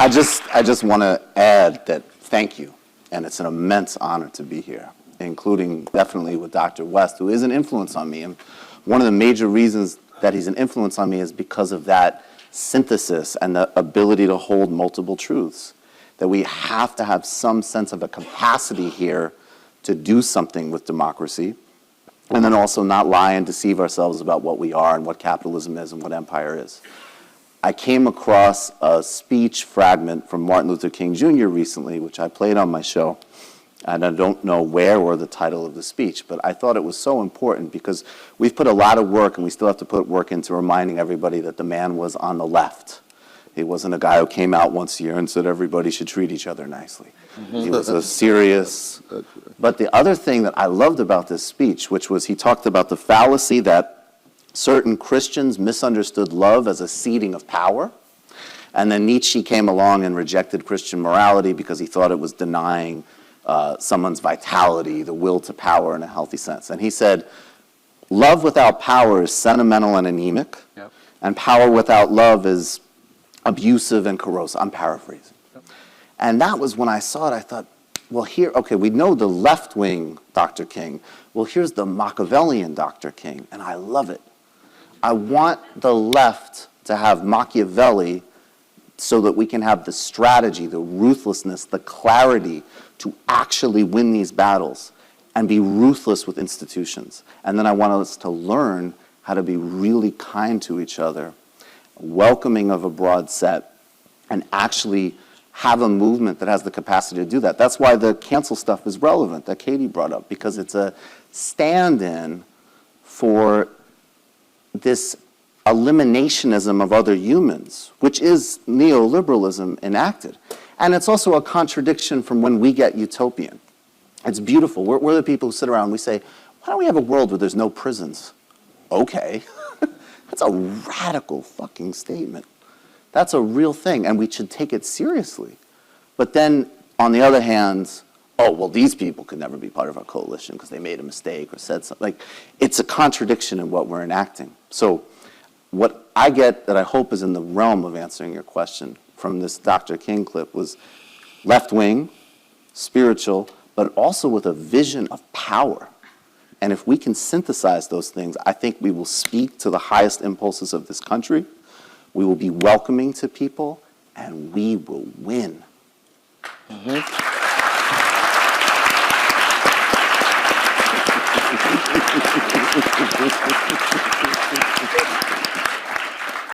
I just want to add that thank you, and it's an immense honor to be here, including definitely with Dr. West, who is an influence on me. And one of the major reasons that he's an influence on me is because of that synthesis and the ability to hold multiple truths, that we have to have some sense of a capacity here to do something with democracy, and then also not lie and deceive ourselves about what we are and what capitalism is and what empire is. I came across a speech fragment from Martin Luther King Jr. recently, which I played on my show, and I don't know where or the title of the speech, but I thought it was so important because we've put a lot of work, and we still have to put work into reminding everybody that the man was on the left. He wasn't a guy who came out once a year and said everybody should treat each other nicely. He was a serious... But the other thing that I loved about this speech, which was he talked about the fallacy that certain Christians misunderstood love as a ceding of power, and then Nietzsche came along and rejected Christian morality because he thought it was denying someone's vitality, the will to power in a healthy sense. And he said, love without power is sentimental and anemic, and power without love is abusive and corrosive. I'm paraphrasing. And that was when I saw it, I thought, well, here, okay, we know the left wing Dr. King. Well, here's the Machiavellian Dr. King, and I love it. I want the left to have Machiavelli so that we can have the strategy, the ruthlessness, the clarity to actually win these battles and be ruthless with institutions. And then I want us to learn how to be really kind to each other, welcoming of a broad set, and actually have a movement that has the capacity to do that. That's why the cancel stuff is relevant that Katie brought up, because it's a stand-in for this eliminationism of other humans, which is neoliberalism enacted. And it's also a contradiction from when we get utopian. It's beautiful. We're the people who sit around and we say, why don't we have a world where there's no prisons? Okay. That's a radical fucking statement. That's a real thing, and we should take it seriously. But then, on the other hand, oh, well, these people could never be part of our coalition because they made a mistake or said something. Like, it's a contradiction in what we're enacting. So what I get that I hope is in the realm of answering your question from this Dr. King clip was left-wing, spiritual, but also with a vision of power. And if we can synthesize those things, I think we will speak to the highest impulses of this country. We will be welcoming to people, and we will win.